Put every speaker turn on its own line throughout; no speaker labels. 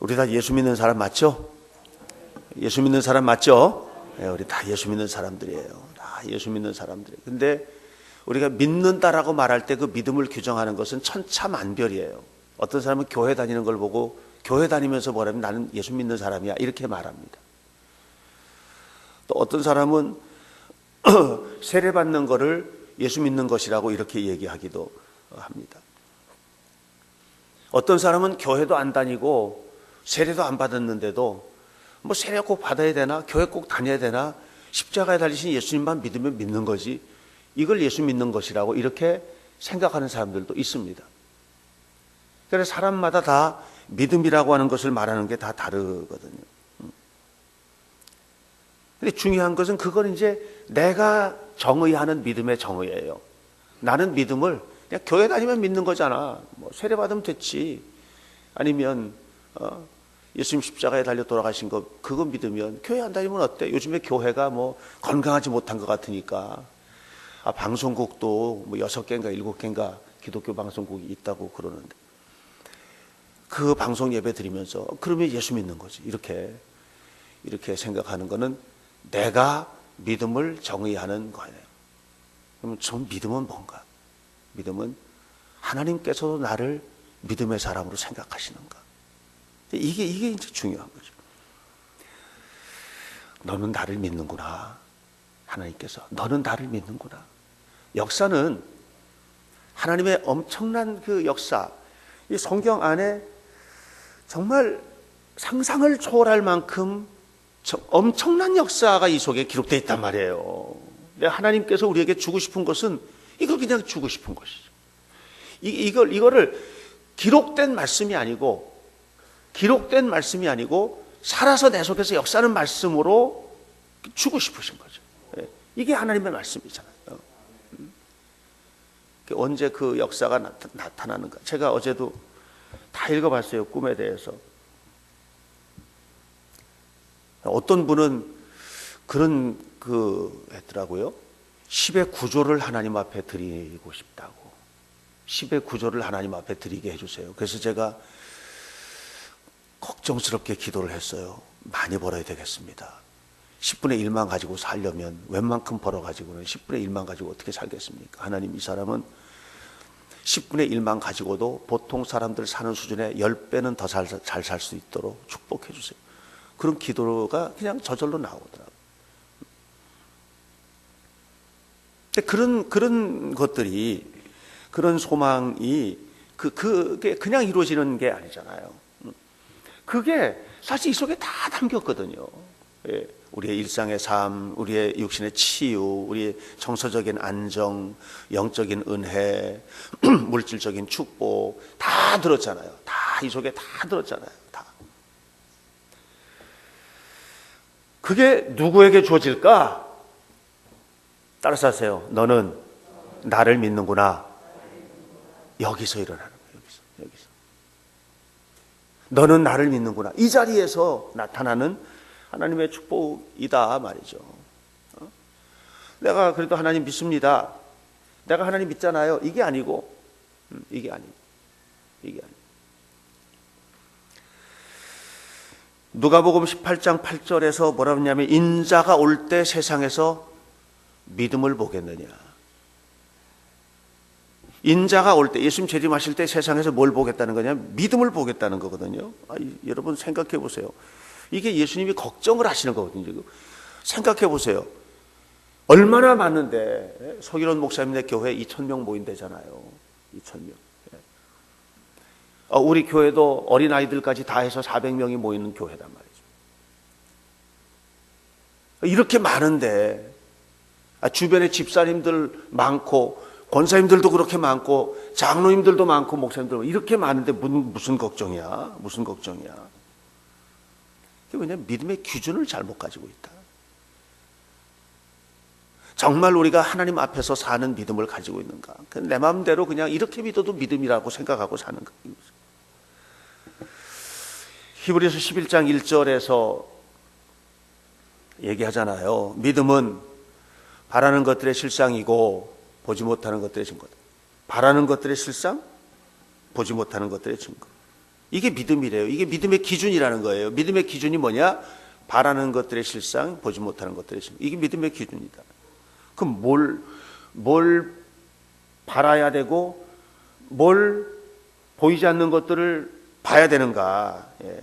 우리 다 예수 믿는 사람 맞죠? 예수 믿는 사람 맞죠? 네, 우리 다 예수 믿는 사람들이에요. 다 예수 믿는 사람들이에요. 근데 우리가 믿는다라고 말할 때 그 믿음을 규정하는 것은 천차만별이에요. 어떤 사람은 교회 다니는 걸 보고 교회 다니면서 뭐라면 나는 예수 믿는 사람이야 이렇게 말합니다. 또 어떤 사람은 세례받는 거를 예수 믿는 것이라고 이렇게 얘기하기도 합니다. 어떤 사람은 교회도 안 다니고 세례도 안 받았는데도 뭐 세례 꼭 받아야 되나? 교회 꼭 다녀야 되나? 십자가에 달리신 예수님만 믿으면 믿는 거지 이걸 예수 믿는 것이라고 이렇게 생각하는 사람들도 있습니다. 그래서 사람마다 다 믿음이라고 하는 것을 말하는 게 다 다르거든요. 근데 중요한 것은 그건 이제 내가 정의하는 믿음의 정의예요. 나는 믿음을 그냥 교회 다니면 믿는 거잖아. 뭐 세례 받으면 됐지. 아니면 예수님 십자가에 달려 돌아가신 거 그거 믿으면 교회 안 다니면 어때? 요즘에 교회가 뭐 건강하지 못한 것 같으니까 방송국도 뭐 6개인가 7개인가 기독교 방송국이 있다고 그러는데 그 방송 예배 드리면서 그러면 예수 믿는 거지. 이렇게 생각하는 거는 내가 믿음을 정의하는 거예요. 그럼 전 믿음은 뭔가? 믿음은 하나님께서도 나를 믿음의 사람으로 생각하시는가? 이게 이제 중요한 거죠. 너는 나를 믿는구나. 하나님께서 너는 나를 믿는구나. 역사는 하나님의 엄청난 그 역사, 이 성경 안에 정말 상상을 초월할 만큼 엄청난 역사가 이 속에 기록되어 있단 말이에요. 하나님께서 우리에게 주고 싶은 것은 이걸 그냥 주고 싶은 것이죠. 이거를 기록된 말씀이 아니고 살아서 내 속에서 역사하는 말씀으로 주고 싶으신 거죠. 이게 하나님의 말씀이잖아요. 언제 그 역사가 나타나는가? 제가 어제도 다 읽어봤어요. 꿈에 대해서. 어떤 분은 그런 했더라고요. 10의 구조를 하나님 앞에 드리고 싶다고. 10의 구조를 하나님 앞에 드리게 해주세요. 그래서 제가 걱정스럽게 기도를 했어요. 많이 벌어야 되겠습니다. 10분의 1만 가지고 살려면 웬만큼 벌어가지고는 10분의 1만 가지고 어떻게 살겠습니까? 하나님, 이 사람은 10분의 1만 가지고도 보통 사람들 사는 수준의 10배는 더 잘 살 수 있도록 축복해 주세요. 그런 기도가 그냥 저절로 나오더라고요. 그런 것들이, 그런 소망이 그게 그냥 이루어지는 게 아니잖아요. 그게 사실 이 속에 다 담겼거든요. 예. 우리의 일상의 삶, 우리의 육신의 치유, 우리의 정서적인 안정, 영적인 은혜, 물질적인 축복 다 들었잖아요. 다 이 속에 다 들었잖아요. 다. 그게 누구에게 주어질까? 따라서 하세요. 너는 나를 믿는구나. 여기서 일어나는 거예요. 여기서. 너는 나를 믿는구나. 이 자리에서 나타나는 하나님의 축복이다 말이죠. 내가 그래도 하나님 믿습니다. 내가 하나님 믿잖아요. 이게 아니고. 누가복음 18장 8절에서 뭐라 하냐면 인자가 올 때 세상에서 믿음을 보겠느냐. 인자가 올 때, 예수님 재림하실 때 세상에서 뭘 보겠다는 거냐? 믿음을 보겠다는 거거든요. 여러분 생각해 보세요. 이게 예수님이 걱정을 하시는 거거든요. 생각해 보세요. 얼마나 많은데, 서기론 목사님네 교회 2,000명 모인대잖아요. 2,000명. 우리 교회도 어린아이들까지 다 해서 400명이 모이는 교회단 말이죠. 이렇게 많은데, 주변에 집사님들 많고, 권사님들도 그렇게 많고, 장로님들도 많고, 목사님들도 이렇게 많은데 무슨 걱정이야? 무슨 걱정이야? 왜냐하면 믿음의 기준을 잘못 가지고 있다. 정말 우리가 하나님 앞에서 사는 믿음을 가지고 있는가? 내 마음대로 그냥 이렇게 믿어도 믿음이라고 생각하고 사는 거예요. 히브리서 11장 1절에서 얘기하잖아요. 믿음은 바라는 것들의 실상이고 보지 못하는 것들의 증거. 바라는 것들의 실상, 보지 못하는 것들의 증거. 이게 믿음이래요. 이게 믿음의 기준이라는 거예요. 믿음의 기준이 뭐냐? 바라는 것들의 실상, 보지 못하는 것들의 실상. 이게 믿음의 기준이다. 그럼 뭘 바라야 되고 뭘 보이지 않는 것들을 봐야 되는가? 예.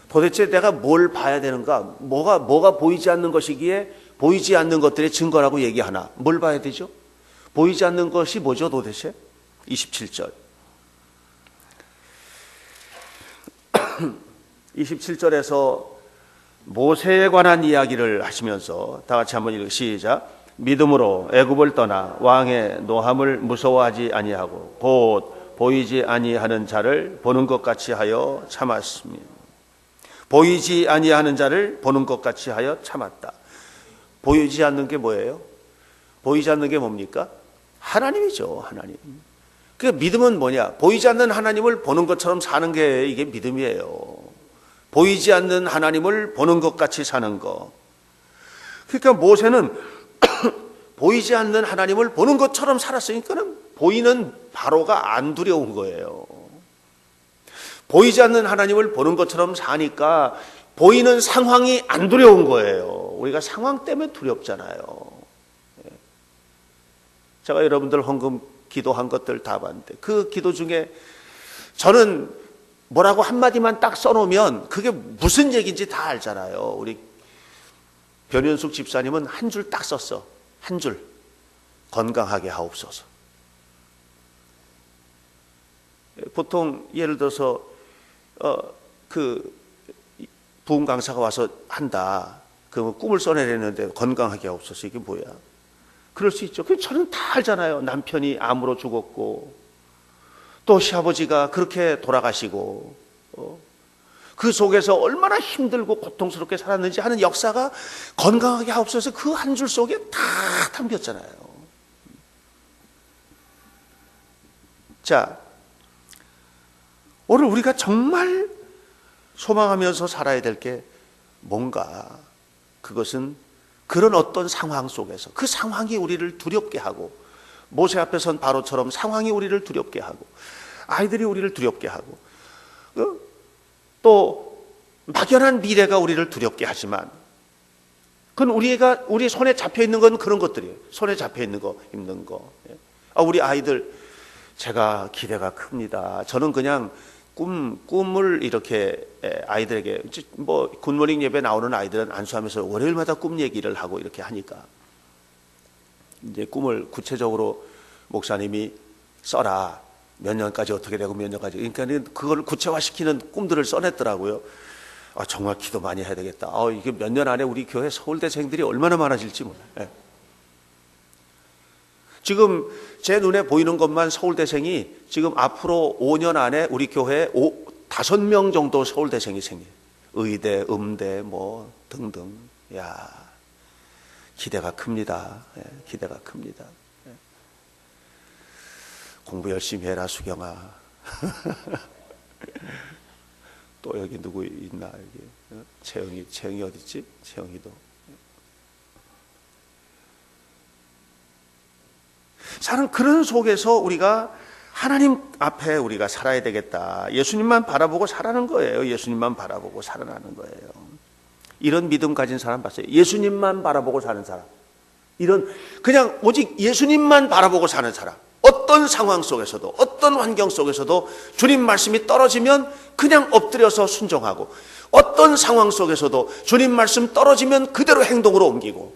도대체 내가 뭘 봐야 되는가? 뭐가 보이지 않는 것이기에 보이지 않는 것들의 증거라고 얘기하나? 뭘 봐야 되죠? 보이지 않는 것이 뭐죠 도대체? 27절 27절에서 모세에 관한 이야기를 하시면서 다 같이 한번 읽으시죠. 시작. 믿음으로 애굽을 떠나 왕의 노함을 무서워하지 아니하고 곧 보이지 아니하는 자를 보는 것 같이 하여 참았습니다. 보이지 아니하는 자를 보는 것 같이 하여 참았다. 보이지 않는 게 뭐예요? 보이지 않는 게 뭡니까? 하나님이죠. 하나님. 그러니까 믿음은 뭐냐? 보이지 않는 하나님을 보는 것처럼 사는 게 이게 믿음이에요. 보이지 않는 하나님을 보는 것 같이 사는 거. 그러니까 모세는 보이지 않는 하나님을 보는 것처럼 살았으니까는 보이는 바로가 안 두려운 거예요. 보이지 않는 하나님을 보는 것처럼 사니까 보이는 상황이 안 두려운 거예요. 우리가 상황 때문에 두렵잖아요. 제가 여러분들 헌금 기도한 것들 다 봤는데 그 기도 중에 저는 뭐라고 한마디만 딱 써놓으면 그게 무슨 얘기인지 다 알잖아요. 우리 변현숙 집사님은 한 줄 딱 썼어. 한 줄. 건강하게 하옵소서. 보통 예를 들어서 그 부흥 강사가 와서 한다. 그 꿈을 써내려는데 건강하게 하옵소서. 이게 뭐야? 그럴 수 있죠. 저는 다 알잖아요. 남편이 암으로 죽었고 또 시아버지가 그렇게 돌아가시고 그 속에서 얼마나 힘들고 고통스럽게 살았는지 하는 역사가 건강하게 하옵소서 그 한 줄 속에 다 담겼잖아요. 자, 오늘 우리가 정말 소망하면서 살아야 될 게 뭔가, 그것은 그런 어떤 상황 속에서 그 상황이 우리를 두렵게 하고, 모세 앞에 선 바로처럼 상황이 우리를 두렵게 하고 아이들이 우리를 두렵게 하고 또 막연한 미래가 우리를 두렵게 하지만 그건 우리 손에 잡혀 있는 건 그런 것들이에요. 손에 잡혀 있는 거, 입는 거. 우리 아이들 제가 기대가 큽니다. 저는 그냥 꿈을 이렇게 아이들에게, 뭐 굿모닝 예배 나오는 아이들은 안수하면서 월요일마다 꿈 얘기를 하고 이렇게 하니까 이제 꿈을 구체적으로 목사님이 써라. 몇 년까지 어떻게 되고 몇 년까지. 그러니까 그걸 구체화시키는 꿈들을 써냈더라고요. 정말 기도 많이 해야 되겠다. 이게 몇 년 안에 우리 교회 서울대생들이 얼마나 많아질지 몰라요. 지금 제 눈에 보이는 것만 서울대생이 지금 앞으로 5년 안에 우리 교회에 5명 정도 서울대생이 생겨요. 의대, 음대 뭐 등등. 야, 기대가 큽니다. 기대가 큽니다. 공부 열심히 해라 수경아. 또 여기 누구 있나 여기. 채영이 어디 있지? 채영이도. 사는 그런 속에서 우리가 하나님 앞에 우리가 살아야 되겠다. 예수님만 바라보고 살아가는 거예요. 예수님만 바라보고 살아가는 거예요. 이런 믿음 가진 사람 봤어요? 예수님만 바라보고 사는 사람. 이런 그냥 오직 예수님만 바라보고 사는 사람. 어떤 상황 속에서도 어떤 환경 속에서도 주님 말씀이 떨어지면 그냥 엎드려서 순종하고, 어떤 상황 속에서도 주님 말씀 떨어지면 그대로 행동으로 옮기고,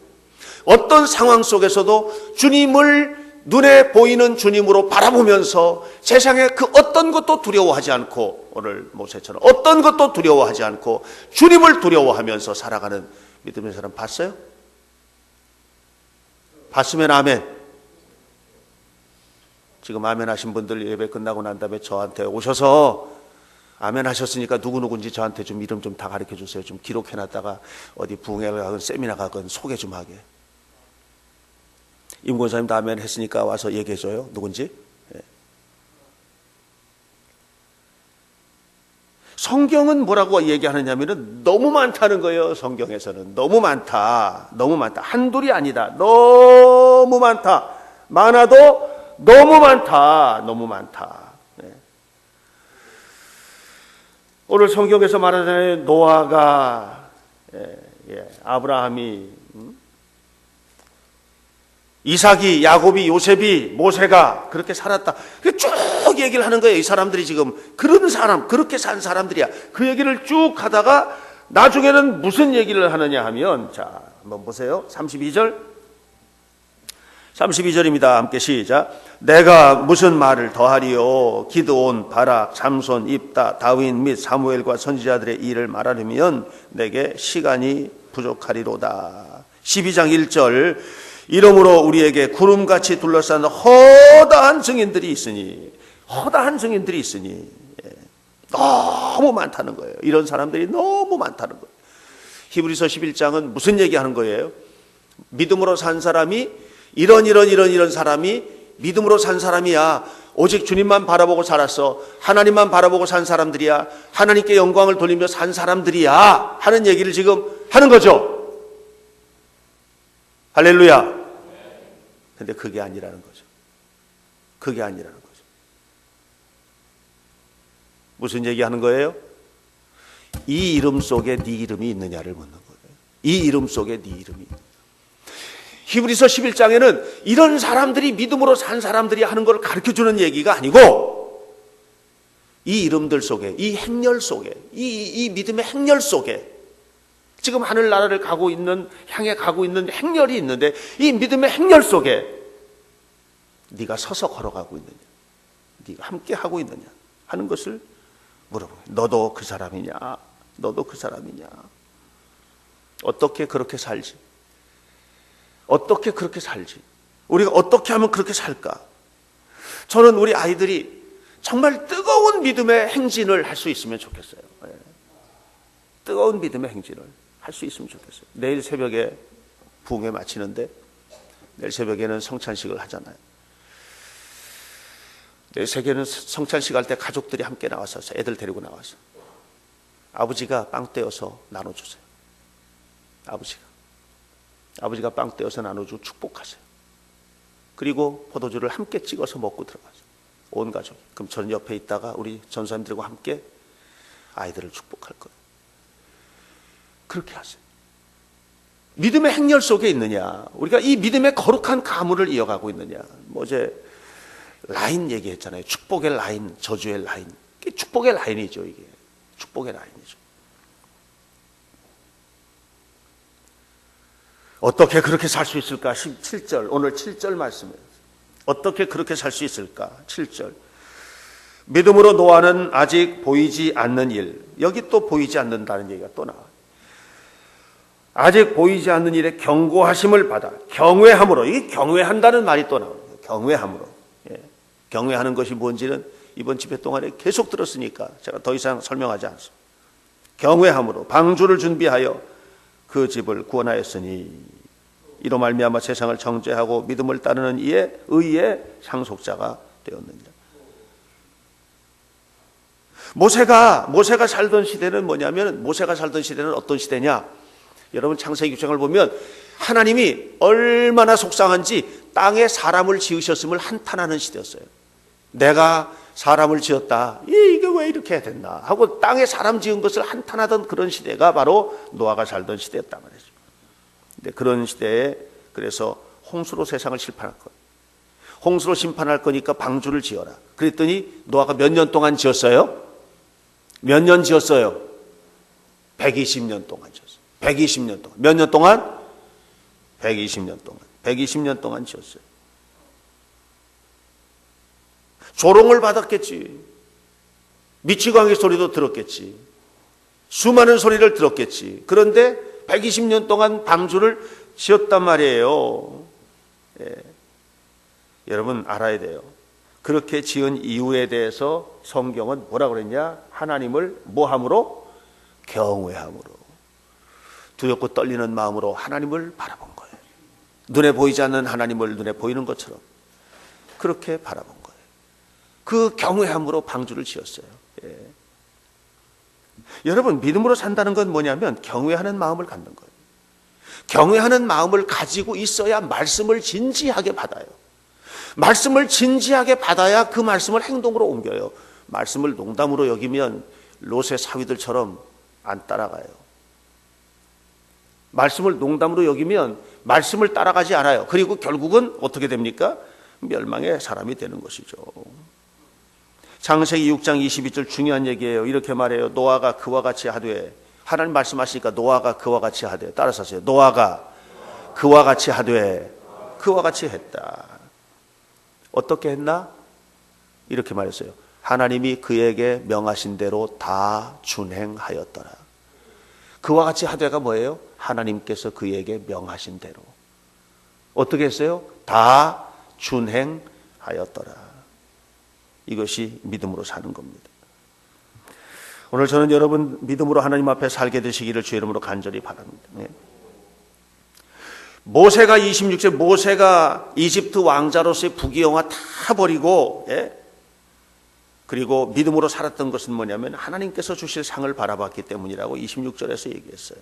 어떤 상황 속에서도 주님을 눈에 보이는 주님으로 바라보면서 세상의 그 어떤 것도 두려워하지 않고, 오늘 모세처럼 어떤 것도 두려워하지 않고 주님을 두려워하면서 살아가는 믿음의 사람 봤어요? 봤으면 아멘. 지금 아멘 하신 분들 예배 끝나고 난 다음에 저한테 오셔서 아멘 하셨으니까 누구누구인지 저한테 좀 이름 좀 다 가르쳐 주세요. 좀 기록해놨다가 어디 부흥회 가건 세미나 가건 소개 좀 하게. 임 권사님도 아멘 했으니까 와서 얘기해줘요. 누군지. 성경은 뭐라고 얘기하느냐면은 너무 많다는 거예요. 성경에서는 너무 많다. 너무 많다. 한둘이 아니다. 너무 많다. 많아도 너무 많다. 너무 많다. 오늘 성경에서 말하잖아요. 노아가, 아브라함이, 이삭이, 야곱이, 요셉이, 모세가 그렇게 살았다. 쭉 얘기를 하는 거예요. 이 사람들이 지금 그런 사람, 그렇게 산 사람들이야. 그 얘기를 쭉 하다가 나중에는 무슨 얘기를 하느냐 하면, 자, 한번 보세요. 32절입니다. 함께 시작. 내가 무슨 말을 더하리요? 기드온, 바락, 삼손, 입다, 다윗 및 사무엘과 선지자들의 일을 말하려면 내게 시간이 부족하리로다. 12장 1절. 이러므로 우리에게 구름같이 둘러싼 허다한 증인들이 있으니, 너무 많다는 거예요. 이런 사람들이 너무 많다는 거예요. 히브리서 11장은 무슨 얘기하는 거예요? 믿음으로 산 사람이 이런 사람이 믿음으로 산 사람이야. 오직 주님만 바라보고 살았어. 하나님만 바라보고 산 사람들이야. 하나님께 영광을 돌리며 산 사람들이야. 하는 얘기를 지금 하는 거죠. 할렐루야. 근데 그게 아니라는 거죠. 그게 아니라는 거죠. 무슨 얘기하는 거예요? 이 이름 속에 네 이름이 있느냐를 묻는 거예요. 이 이름 속에 네 이름이 있느냐. 히브리서 11장에는 이런 사람들이 믿음으로 산 사람들이 하는 걸 가르쳐주는 얘기가 아니고, 이 이름들 속에, 이 행렬 속에, 이 믿음의 행렬 속에, 지금 하늘나라를 향해 가고 있는 행렬이 있는데, 이 믿음의 행렬 속에 네가 서서 걸어가고 있느냐, 네가 함께 하고 있느냐 하는 것을 물어보고, 너도 그 사람이냐? 너도 그 사람이냐? 어떻게 그렇게 살지? 어떻게 그렇게 살지? 우리가 어떻게 하면 그렇게 살까? 저는 우리 아이들이 정말 뜨거운 믿음의 행진을 할 수 있으면 좋겠어요. 뜨거운 믿음의 행진을 할 수 있으면 좋겠어요. 내일 새벽에 부흥회 마치는데, 내일 새벽에는 성찬식을 하잖아요. 내일 새벽에는 성찬식 할 때 가족들이 함께 나와서, 애들 데리고 나와서 아버지가 빵 떼어서 나눠주세요. 아버지가 빵 떼어서 나눠주고 축복하세요. 그리고 포도주를 함께 찍어서 먹고 들어가죠. 온 가족이. 그럼 저는 옆에 있다가 우리 전사님들과 함께 아이들을 축복할 거예요. 그렇게 하세요. 믿음의 행렬 속에 있느냐, 우리가 이 믿음의 거룩한 가문을 이어가고 있느냐. 어제 라인 얘기했잖아요. 축복의 라인, 저주의 라인. 이게 축복의 라인이죠. 이게 축복의 라인이죠. 어떻게 그렇게 살 수 있을까? 17절, 오늘 7절 말씀이에요. 어떻게 그렇게 살 수 있을까? 7절. 믿음으로 노아는 아직 보이지 않는 일. 여기 또 보이지 않는다는 얘기가 또 나와요. 아직 보이지 않는 일에 경고하심을 받아 경외함으로. 이게 경외한다는 말이 또 나와요. 경외함으로. 경외하는 것이 뭔지는 이번 집회 동안에 계속 들었으니까 제가 더 이상 설명하지 않습니다. 경외함으로 방주를 준비하여 그 집을 구원하였으니 이로 말미암아 세상을 정죄하고 믿음을 따르는 이의 의의 상속자가 되었느니라. 모세가 살던 시대는 뭐냐면, 모세가 살던 시대는 어떤 시대냐? 여러분 창세기 6장을 보면 하나님이 얼마나 속상한지 땅에 사람을 지으셨음을 한탄하는 시대였어요. 내가 사람을 지었다. 이게 왜 이렇게 됐나 하고 땅에 사람 지은 것을 한탄하던 그런 시대가 바로 노아가 살던 시대였단 말이죠. 근데 그런 시대에 그래서 홍수로 세상을 심판할 거예요. 홍수로 심판할 거니까 방주를 지어라. 그랬더니 노아가 몇 년 동안 지었어요? 몇 년 지었어요? 120년 동안 지었어요. 120년 동안. 몇 년 동안? 120년 동안. 120년 동안 지었어요. 조롱을 받았겠지. 미치광이 소리도 들었겠지. 수많은 소리를 들었겠지. 그런데 120년 동안 방주를 지었단 말이에요. 여러분 알아야 돼요. 그렇게 지은 이유에 대해서 성경은 뭐라고 그랬냐? 하나님을 뭐함으로? 경외함으로. 두렵고 떨리는 마음으로 하나님을 바라본 거예요. 눈에 보이지 않는 하나님을 눈에 보이는 것처럼 그렇게 바라본 거예요. 그 경외함으로 방주를 지었어요. 여러분 믿음으로 산다는 건 뭐냐면 경외하는 마음을 갖는 거예요. 경외하는 마음을 가지고 있어야 말씀을 진지하게 받아요. 말씀을 진지하게 받아야 그 말씀을 행동으로 옮겨요. 말씀을 농담으로 여기면 롯의 사위들처럼 안 따라가요. 말씀을 농담으로 여기면 말씀을 따라가지 않아요. 그리고 결국은 어떻게 됩니까? 멸망의 사람이 되는 것이죠. 창세기 6장 22절 중요한 얘기예요. 이렇게 말해요. 노아가 그와 같이 하되, 하나님 말씀하시니까 노아가 그와 같이 하되, 따라서 하세요. 노아가 그와 같이 하되, 그와 같이 했다. 어떻게 했나? 이렇게 말했어요. 하나님이 그에게 명하신 대로 다 준행하였더라. 그와 같이 하되가 뭐예요? 하나님께서 그에게 명하신 대로 어떻게 했어요? 다 준행하였더라. 이것이 믿음으로 사는 겁니다. 오늘 저는 여러분 믿음으로 하나님 앞에 살게 되시기를 주의 이름으로 간절히 바랍니다. 네. 모세가 26세 모세가 이집트 왕자로서의 부귀영화 다 버리고, 그리고 믿음으로 살았던 것은 뭐냐면 하나님께서 주실 상을 바라봤기 때문이라고 26절에서 얘기했어요.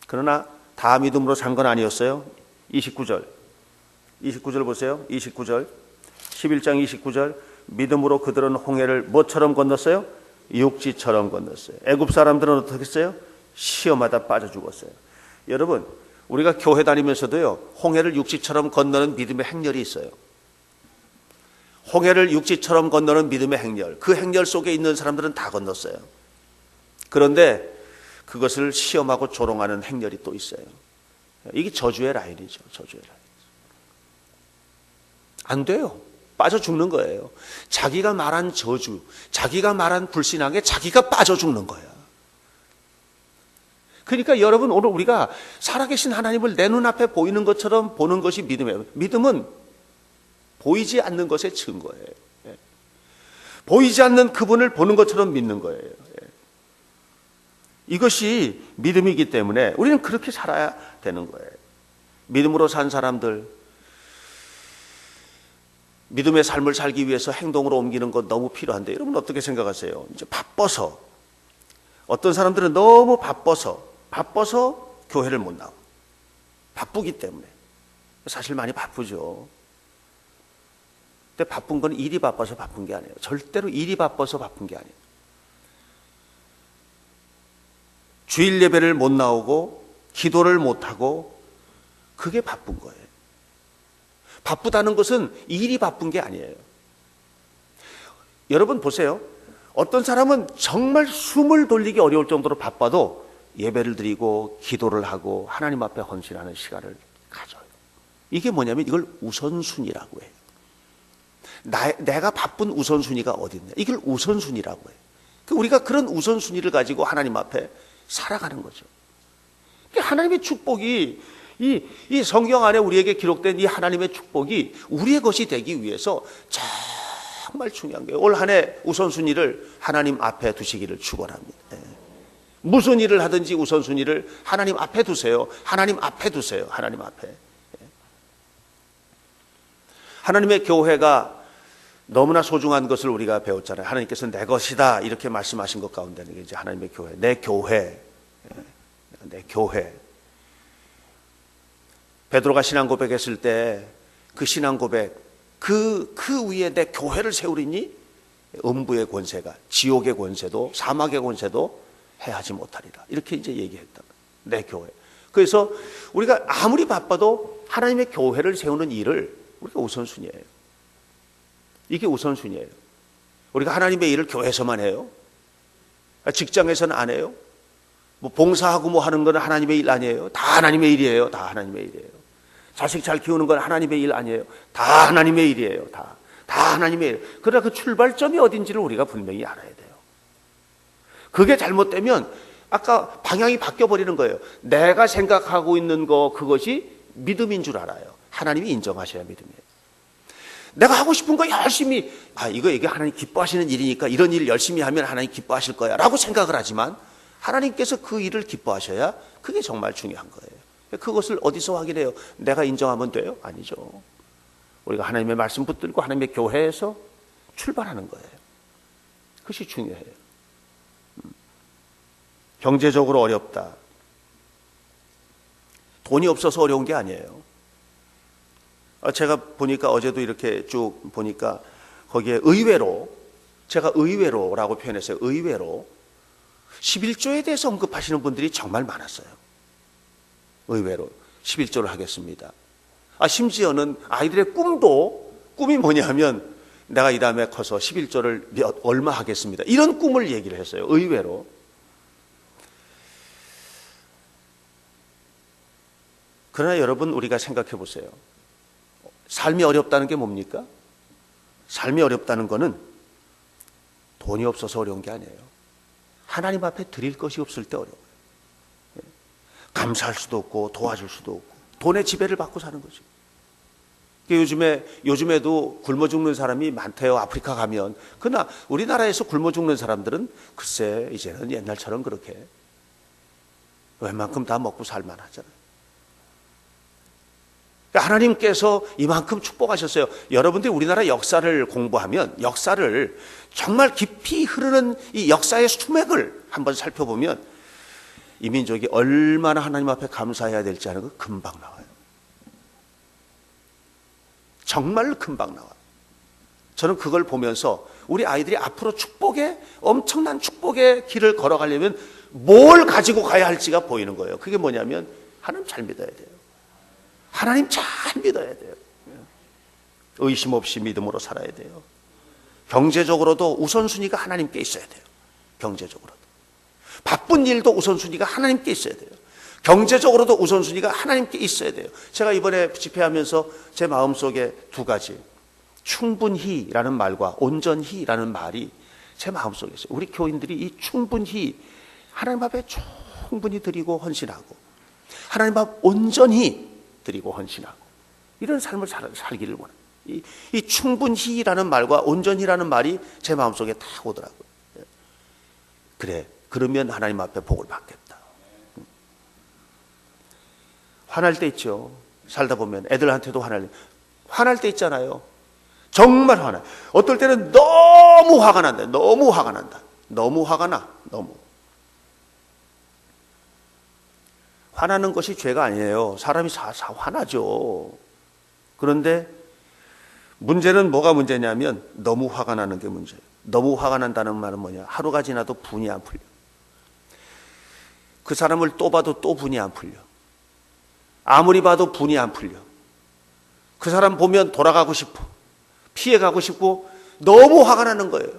그러나 다 믿음으로 산 건 아니었어요. 29절 보세요. 29절 11장 29절 믿음으로 그들은 홍해를 뭐처럼 건넜어요? 육지처럼 건넜어요. 애굽 사람들은 어떻게 했어요? 시험하다 빠져 죽었어요. 여러분 우리가 교회 다니면서도요 홍해를 육지처럼 건너는 믿음의 행렬이 있어요. 홍해를 육지처럼 건너는 믿음의 행렬, 그 행렬 속에 있는 사람들은 다 건넜어요. 그런데 그것을 시험하고 조롱하는 행렬이 또 있어요. 이게 저주의 라인이죠. 저주의 라인. 안 돼요. 빠져 죽는 거예요. 자기가 말한 저주, 자기가 말한 불신앙에 자기가 빠져 죽는 거예요. 그러니까 여러분 오늘 우리가 살아계신 하나님을 내 눈앞에 보이는 것처럼 보는 것이 믿음이에요. 믿음은 보이지 않는 것의 증거예요. 보이지 않는 그분을 보는 것처럼 믿는 거예요. 이것이 믿음이기 때문에 우리는 그렇게 살아야 되는 거예요. 믿음으로 산 사람들, 믿음의 삶을 살기 위해서 행동으로 옮기는 것 너무 필요한데 여러분 어떻게 생각하세요? 이제 바빠서 어떤 사람들은 너무 바빠서 교회를 못 나와. 바쁘기 때문에. 사실 많이 바쁘죠. 근데 바쁜 건 일이 바빠서 바쁜 게 아니에요. 절대로 일이 바빠서 바쁜 게 아니에요. 주일 예배를 못 나오고 기도를 못 하고 그게 바쁜 거예요. 바쁘다는 것은 일이 바쁜 게 아니에요. 여러분 보세요. 어떤 사람은 정말 숨을 돌리기 어려울 정도로 바빠도 예배를 드리고 기도를 하고 하나님 앞에 헌신하는 시간을 가져요. 이게 뭐냐면 이걸 우선순위라고 해요. 내가 바쁜 우선순위가 어디 있냐. 이걸 우선순위라고 해요. 우리가 그런 우선순위를 가지고 하나님 앞에 살아가는 거죠. 하나님의 축복이 이 성경 안에 우리에게 기록된 이 하나님의 축복이 우리의 것이 되기 위해서 정말 중요한 거예요. 올 한 해 우선순위를 하나님 앞에 두시기를 축원합니다. 무슨 일을 하든지 우선순위를 하나님 앞에 두세요. 하나님 앞에 두세요. 하나님 앞에. 하나님의 교회가 너무나 소중한 것을 우리가 배웠잖아요. 하나님께서 내 것이다 이렇게 말씀하신 것 가운데는 이제 하나님의 교회, 내 교회, 내 교회. 베드로가 신앙 고백했을 때 그 신앙 고백, 그 위에 내 교회를 세우리니 음부의 권세가, 지옥의 권세도, 사막의 권세도 해하지 못하리라. 이렇게 이제 얘기했다. 내 교회. 그래서 우리가 아무리 바빠도 하나님의 교회를 세우는 일을 우리가 우선순위예요. 이게 우선순위예요. 우리가 하나님의 일을 교회에서만 해요? 직장에서는 안 해요? 뭐 봉사하고 뭐 하는 건 하나님의 일 아니에요? 다 하나님의 일이에요. 다 하나님의 일이에요. 자식 잘 키우는 건 하나님의 일 아니에요? 다 하나님의 일이에요. 다 하나님의 일. 그러나 그 출발점이 어딘지를 우리가 분명히 알아야 돼요. 그게 잘못되면 아까 방향이 바뀌어버리는 거예요. 내가 생각하고 있는 거 그것이 믿음인 줄 알아요. 하나님이 인정하셔야 믿음이에요. 내가 하고 싶은 거 열심히 이게 하나님 기뻐하시는 일이니까 이런 일 열심히 하면 하나님 기뻐하실 거야 라고 생각을 하지만 하나님께서 그 일을 기뻐하셔야 그게 정말 중요한 거예요. 그것을 어디서 확인해요? 내가 인정하면 돼요? 아니죠. 우리가 하나님의 말씀 붙들고 하나님의 교회에서 출발하는 거예요. 그것이 중요해요. 경제적으로 어렵다. 돈이 없어서 어려운 게 아니에요. 제가 보니까 어제도 이렇게 쭉 보니까 거기에 의외로 제가 의외로라고 표현했어요. 의외로 11조에 대해서 언급하시는 분들이 정말 많았어요. 의외로 11조를 하겠습니다. 심지어는 아이들의 꿈이 뭐냐면 내가 이 다음에 커서 11조를 얼마 하겠습니다. 이런 꿈을 얘기를 했어요. 의외로. 그러나 여러분, 우리가 생각해 보세요. 삶이 어렵다는 게 뭡니까? 삶이 어렵다는 거는 돈이 없어서 어려운 게 아니에요. 하나님 앞에 드릴 것이 없을 때 어려워요. 감사할 수도 없고 도와줄 수도 없고 돈의 지배를 받고 사는 거죠. 요즘에도 굶어 죽는 사람이 많대요. 아프리카 가면. 그러나 우리나라에서 굶어 죽는 사람들은 글쎄 이제는 옛날처럼 그렇게 웬만큼 다 먹고 살만 하잖아요. 하나님께서 이만큼 축복하셨어요. 여러분들이 우리나라 역사를 공부하면 역사를 정말 깊이 흐르는 이 역사의 수맥을 한번 살펴보면 이 민족이 얼마나 하나님 앞에 감사해야 될지 하는 거 금방 나와요. 정말 금방 나와요. 저는 그걸 보면서 우리 아이들이 앞으로 엄청난 축복의 길을 걸어가려면 뭘 가지고 가야 할지가 보이는 거예요. 그게 뭐냐면 하나님 잘 믿어야 돼요. 하나님 잘 믿어야 돼요. 의심 없이 믿음으로 살아야 돼요. 경제적으로도 우선순위가 하나님께 있어야 돼요. 경제적으로도. 바쁜 일도 우선순위가 하나님께 있어야 돼요. 경제적으로도 우선순위가 하나님께 있어야 돼요. 제가 이번에 집회하면서 제 마음속에 두 가지, 충분히라는 말과 온전히라는 말이 제 마음속에 있어요. 우리 교인들이 이 충분히 하나님 앞에 충분히 드리고 헌신하고 하나님 앞 온전히 드리고 헌신하고 이런 삶을 살기를 원해요. 이 충분히라는 말과 온전히라는 말이 제 마음속에 다 오더라고요. 그래, 그러면 하나님 앞에 복을 받겠다. 화날 때 있죠. 살다 보면 애들한테도 화날 때 있잖아요. 정말 화나요. 어떨 때는 너무 화가 난다. 너무 화가 난다. 너무 화가 나. 너무. 화나는 것이 죄가 아니에요. 사람이 화나죠. 그런데 문제는 뭐가 문제냐면 너무 화가 나는 게 문제예요. 너무 화가 난다는 말은 뭐냐? 하루가 지나도 분이 안 풀려. 그 사람을 또 봐도 또 분이 안 풀려. 아무리 봐도 분이 안 풀려. 그 사람 보면 돌아가고 싶어. 피해가고 싶고 너무 화가 나는 거예요.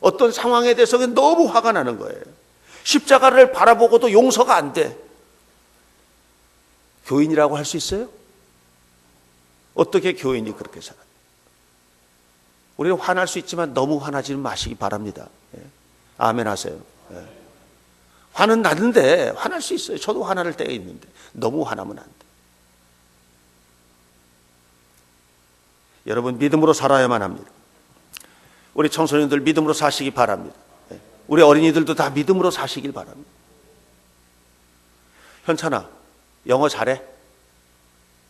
어떤 상황에 대해서 너무 화가 나는 거예요. 십자가를 바라보고도 용서가 안 돼. 교인이라고 할 수 있어요? 어떻게 교인이 그렇게 살아요? 우리는 화날 수 있지만 너무 화나지는 마시기 바랍니다. 아멘 하세요. 화는 나는데 화날 수 있어요. 저도 화날 때가 있는데 너무 화나면 안 돼. 여러분, 믿음으로 살아야만 합니다. 우리 청소년들 믿음으로 사시기 바랍니다. 우리 어린이들도 다 믿음으로 사시길 바랍니다. 현찬아, 영어 잘해?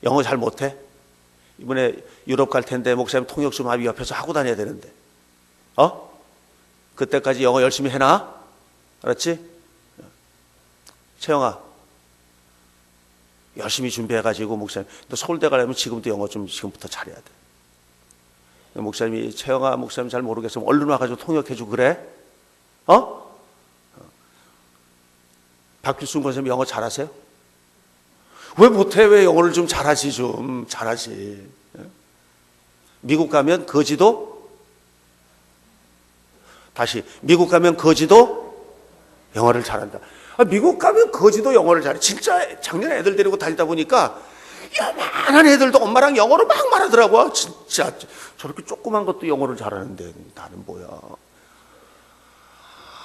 영어 잘 못해? 이번에 유럽 갈 텐데 목사님 통역 좀 하고 옆에서 하고 다녀야 되는데 그때까지 영어 열심히 해놔? 알았지? 채영아, 열심히 준비해가지고 목사님, 너 서울대 가려면 지금부터 영어 좀 지금부터 잘해야 돼. 목사님이 채영아, 목사님 잘 모르겠으면 얼른 와가지고 통역해주고 그래? 박규순 권사님 영어 잘하세요? 왜 못해? 왜 영어를 좀 잘하지? 좀 잘하지. 미국 가면 거지도 다시 미국 가면 거지도 영어를 잘한다. 미국 가면 거지도 영어를 잘해. 진짜 작년에 애들 데리고 다니다 보니까 요만한 애들도 엄마랑 영어로 막 말하더라고. 진짜 저렇게 조그만 것도 영어를 잘하는데 나는 뭐야.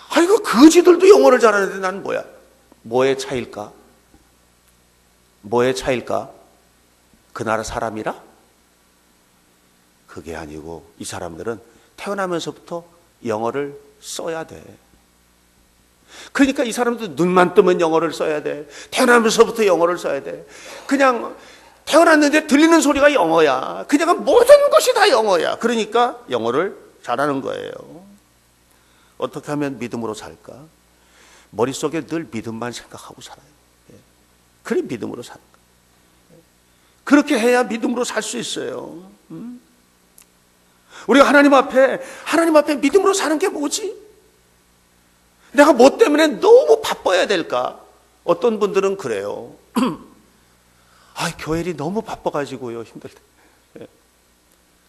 아이고, 거지들도 영어를 잘하는데 나는 뭐야. 뭐의 차일까? 뭐의 차일까? 그 나라 사람이라? 그게 아니고 이 사람들은 태어나면서부터 영어를 써야 돼. 그러니까 이 사람들 눈만 뜨면 영어를 써야 돼. 태어나면서부터 영어를 써야 돼. 그냥 태어났는데 들리는 소리가 영어야. 그냥 모든 것이 다 영어야. 그러니까 영어를 잘하는 거예요. 어떻게 하면 믿음으로 살까? 머릿속에 늘 믿음만 생각하고 살아요. 그래 믿음으로 사는 거예요. 그렇게 해야 믿음으로 살 수 있어요. 우리가 하나님 앞에 믿음으로 사는 게 뭐지? 내가 뭐 때문에 너무 바빠야 될까? 어떤 분들은 그래요. 교회 일이 너무 바빠가지고요, 힘들다.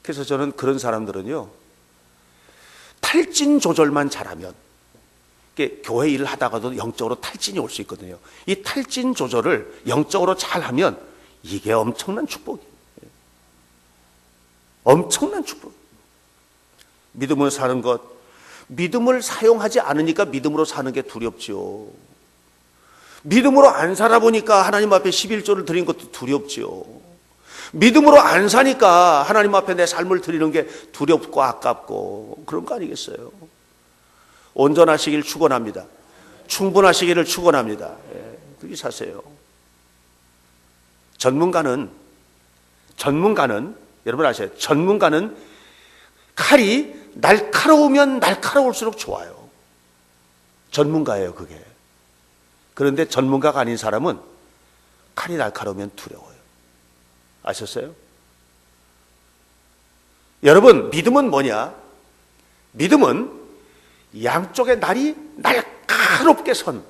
그래서 저는 그런 사람들은요, 탈진 조절만 잘하면, 교회 일을 하다가도 영적으로 탈진이 올 수 있거든요. 이 탈진 조절을 영적으로 잘하면 이게 엄청난 축복이에요. 엄청난 축복. 믿음으로 사는 것, 믿음을 사용하지 않으니까 믿음으로 사는 게 두렵지요. 믿음으로 안 살아보니까 하나님 앞에 11조를 드린 것도 두렵지요. 믿음으로 안 사니까 하나님 앞에 내 삶을 드리는 게 두렵고 아깝고 그런 거 아니겠어요? 온전하시길 축원합니다. 충분하시기를 축원합니다. 그렇게 사세요. 전문가는 여러분 아세요? 전문가는 칼이 날카로우면 날카로울수록 좋아요. 전문가예요, 그게. 그런데 전문가가 아닌 사람은 칼이 날카로우면 두려워요. 아셨어요? 여러분, 믿음은 뭐냐? 믿음은 양쪽의 날이 날카롭게 선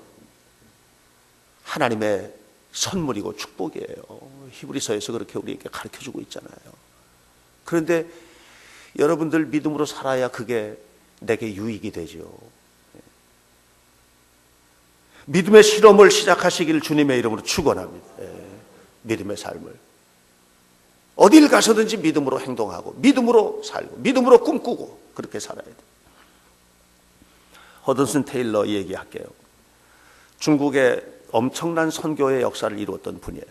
하나님의 선물이고 축복이에요. 히브리서에서 그렇게 우리에게 가르쳐주고 있잖아요. 그런데 여러분들 믿음으로 살아야 그게 내게 유익이 되죠. 믿음의 실험을 시작하시기를 주님의 이름으로 축원합니다. 믿음의 삶을 어딜 가서든지 믿음으로 행동하고 믿음으로 살고 믿음으로 꿈꾸고 그렇게 살아야 돼요. 허드슨 테일러 얘기할게요. 중국의 엄청난 선교의 역사를 이루었던 분이에요.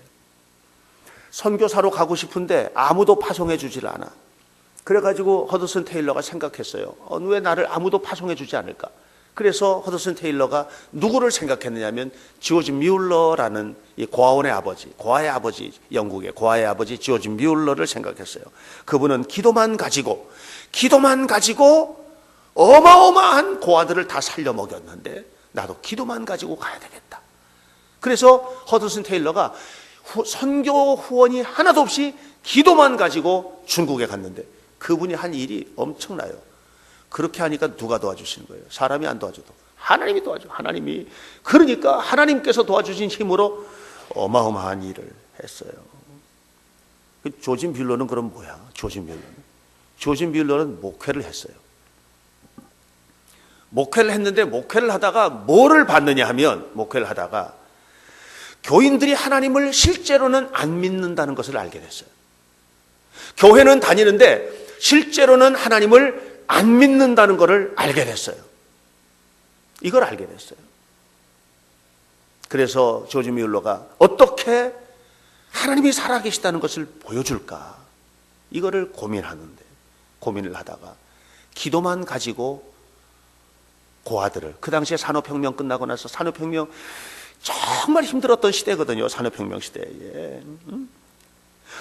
선교사로 가고 싶은데 아무도 파송해 주질 않아. 그래가지고 허드슨 테일러가 생각했어요. 왜 나를 아무도 파송해 주지 않을까? 그래서 허드슨 테일러가 누구를 생각했느냐면 지오지 뮬러라는 이 고아의 아버지, 영국의 고아의 아버지 지오지 뮬러를 생각했어요. 그분은 기도만 가지고 어마어마한 고아들을 다 살려 먹였는데 나도 기도만 가지고 가야 되겠다. 그래서 허드슨 테일러가 선교 후원이 하나도 없이 기도만 가지고 중국에 갔는데 그분이 한 일이 엄청나요. 그렇게 하니까 누가 도와주시는 거예요? 사람이 안 도와줘도 하나님이 도와줘. 그러니까 하나님께서 도와주신 힘으로 어마어마한 일을 했어요. 조지 뮬러는 그럼 뭐야? 조지 뮬러는 목회를 했어요. 목회를 했는데 목회를 하다가 뭐를 받느냐 하면 목회를 하다가 교인들이 하나님을 실제로는 안 믿는다는 것을 알게 됐어요. 교회는 다니는데 실제로는 하나님을 안 믿는다는 것을 알게 됐어요. 이걸 알게 됐어요. 그래서 조지 뮬러가 어떻게 하나님이 살아계시다는 것을 보여줄까? 이거를 고민을 하다가 기도만 가지고 고아들을, 그 당시에 산업혁명 끝나고 나서 산업혁명 정말 힘들었던 시대거든요. 산업혁명 시대에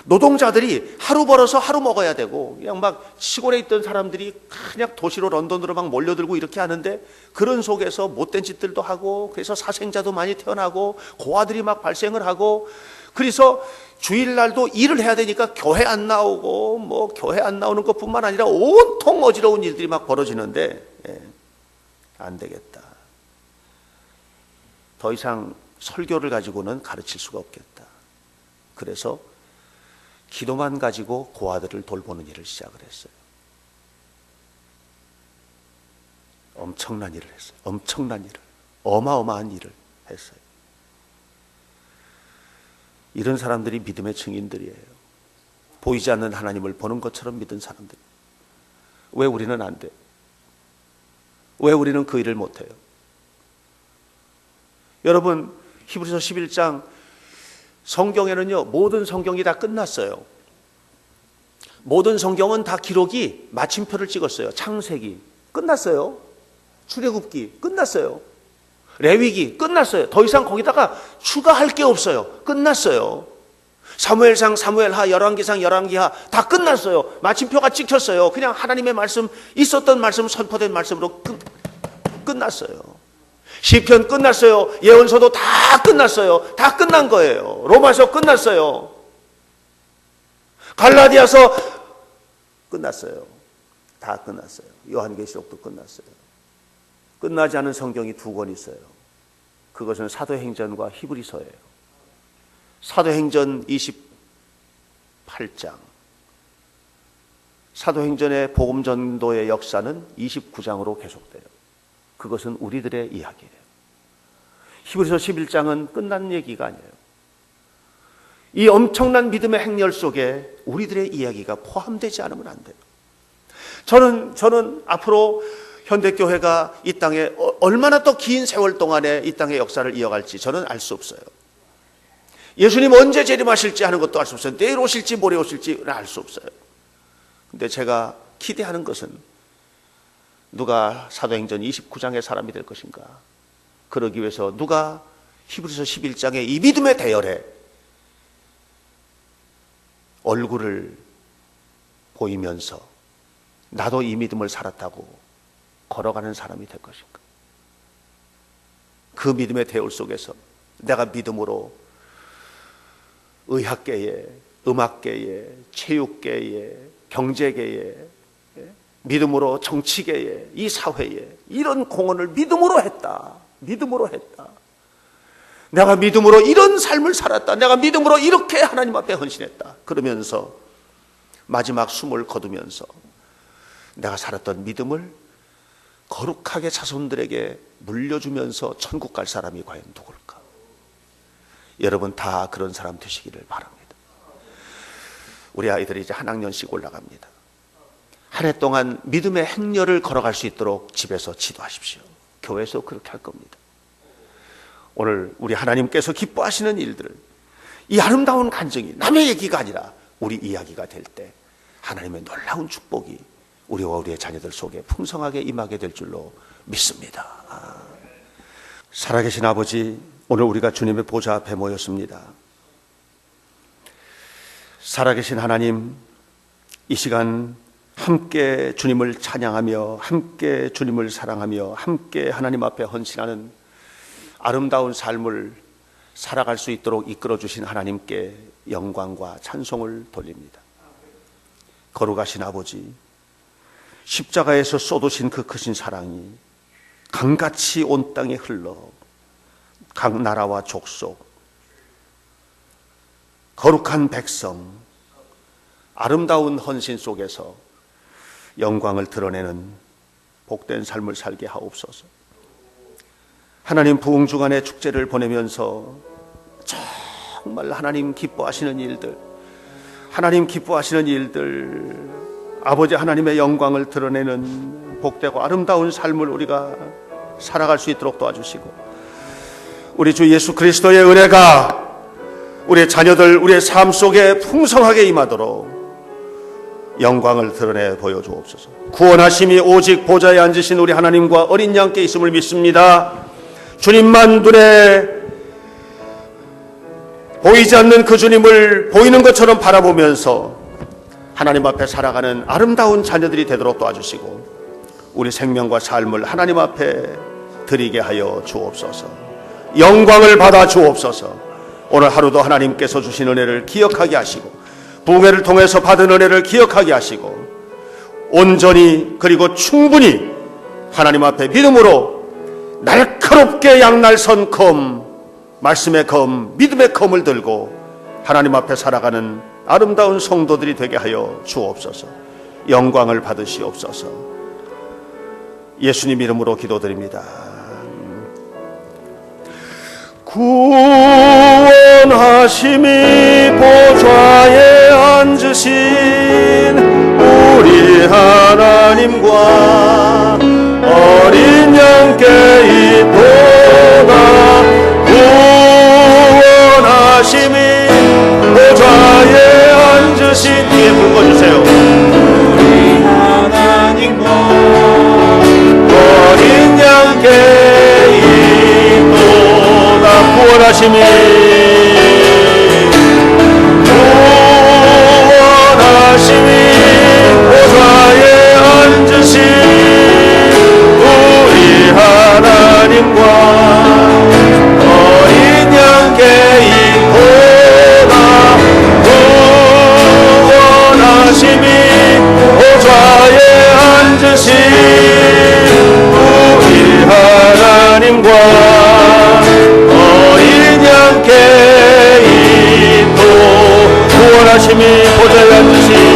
노동자들이 하루 벌어서 하루 먹어야 되고 그냥 막 시골에 있던 사람들이 그냥 도시로 런던으로 막 몰려들고 이렇게 하는데 그런 속에서 못된 짓들도 하고 그래서 사생자도 많이 태어나고 고아들이 막 발생을 하고 그래서 주일날도 일을 해야 되니까 교회 안 나오고 뭐 교회 안 나오는 것뿐만 아니라 온통 어지러운 일들이 막 벌어지는데 안 되겠다. 더 이상 설교를 가지고는 가르칠 수가 없겠다. 그래서 기도만 가지고 고아들을 돌보는 일을 시작을 했어요. 엄청난 일을 했어요. 어마어마한 일을 했어요. 이런 사람들이 믿음의 증인들이에요. 보이지 않는 하나님을 보는 것처럼 믿은 사람들. 왜 우리는 안 돼? 왜 우리는 그 일을 못해요? 여러분, 히브리서 11장 성경에는요, 모든 성경이 다 끝났어요. 모든 성경은 다 기록이 마침표를 찍었어요. 창세기 끝났어요. 출애굽기 끝났어요. 레위기 끝났어요. 더 이상 거기다가 추가할 게 없어요. 끝났어요. 사무엘상, 사무엘하, 열왕기상, 열왕기하 다 끝났어요. 마침표가 찍혔어요. 그냥 하나님의 말씀, 있었던 말씀, 선포된 말씀으로 끝났어요. 시편 끝났어요. 예언서도 다 끝났어요. 다 끝난 거예요. 로마서 끝났어요. 갈라디아서 끝났어요. 다 끝났어요. 요한계시록도 끝났어요. 끝나지 않은 성경이 2권 있어요. 그것은 사도행전과 히브리서예요. 사도행전 28장, 사도행전의 복음전도의 역사는 29장으로 계속돼요. 그것은 우리들의 이야기예요. 히브리서 11장은 끝난 얘기가 아니에요. 이 엄청난 믿음의 행렬 속에 우리들의 이야기가 포함되지 않으면 안 돼요. 저는 앞으로 현대교회가 이 땅에 얼마나 더 긴 세월 동안에 이 땅의 역사를 이어갈지 저는 알 수 없어요. 예수님 언제 재림하실지 하는 것도 알 수 없어요. 내일 오실지 모레 오실지는 알 수 없어요. 근데 제가 기대하는 것은 누가 사도행전 29장의 사람이 될 것인가? 그러기 위해서 누가 히브리서 11장의 이 믿음의 대열에 얼굴을 보이면서 나도 이 믿음을 살았다고 걸어가는 사람이 될 것인가? 그 믿음의 대열 속에서 내가 믿음으로 의학계에, 음악계에, 체육계에, 경제계에, 믿음으로 정치계에, 이 사회에 이런 공헌을 믿음으로 했다. 믿음으로 했다. 내가 믿음으로 이런 삶을 살았다. 내가 믿음으로 이렇게 하나님 앞에 헌신했다. 그러면서 마지막 숨을 거두면서 내가 살았던 믿음을 거룩하게 자손들에게 물려주면서 천국 갈 사람이 과연 누굴까? 여러분 다 그런 사람 되시기를 바랍니다. 우리 아이들이 이제 한 학년씩 올라갑니다. 한 해 동안 믿음의 행렬을 걸어갈 수 있도록 집에서 지도하십시오. 교회에서 그렇게 할 겁니다. 오늘 우리 하나님께서 기뻐하시는 일들을, 이 아름다운 간증이 남의 얘기가 아니라 우리 이야기가 될 때 하나님의 놀라운 축복이 우리와 우리의 자녀들 속에 풍성하게 임하게 될 줄로 믿습니다. 살아계신 아버지, 오늘 우리가 주님의 보좌 앞에 모였습니다. 살아계신 하나님, 이 시간 함께 주님을 찬양하며 함께 주님을 사랑하며 함께 하나님 앞에 헌신하는 아름다운 삶을 살아갈 수 있도록 이끌어 주신 하나님께 영광과 찬송을 돌립니다. 거룩하신 아버지, 십자가에서 쏟으신 그 크신 사랑이 강같이 온 땅에 흘러 각 나라와 족속, 거룩한 백성, 아름다운 헌신 속에서 영광을 드러내는 복된 삶을 살게 하옵소서. 하나님 부흥주간의 축제를 보내면서 정말 하나님 기뻐하시는 일들, 하나님 기뻐하시는 일들, 아버지 하나님의 영광을 드러내는 복되고 아름다운 삶을 우리가 살아갈 수 있도록 도와주시고, 우리 주 예수 그리스도의 은혜가 우리의 자녀들, 우리의 삶 속에 풍성하게 임하도록 영광을 드러내 보여주옵소서. 구원하심이 오직 보좌에 앉으신 우리 하나님과 어린 양께 있음을 믿습니다. 주님만 눈에 보이지 않는 그 주님을 보이는 것처럼 바라보면서 하나님 앞에 살아가는 아름다운 자녀들이 되도록 도와주시고, 우리 생명과 삶을 하나님 앞에 드리게 하여 주옵소서. 영광을 받아 주옵소서. 오늘 하루도 하나님께서 주신 은혜를 기억하게 하시고, 부흥회를 통해서 받은 은혜를 기억하게 하시고, 온전히 그리고 충분히 하나님 앞에 믿음으로 날카롭게 양날선 검, 말씀의 검, 믿음의 검을 들고 하나님 앞에 살아가는 아름다운 성도들이 되게 하여 주옵소서. 영광을 받으시옵소서. 예수님 이름으로 기도드립니다. 구원하심이 보좌에 앉으신 우리 하나님과 어린 양께 있도다. 구원하심이 보좌에 앉으신, 뒤에 불러주세요. 우리 하나님과 어린 양께 있도다. 구원하심이 보좌에 앉으신 우리 하나님과 어린 양께 있도다. 구원하심이 보좌에 인자하심이 보좌에 앉으신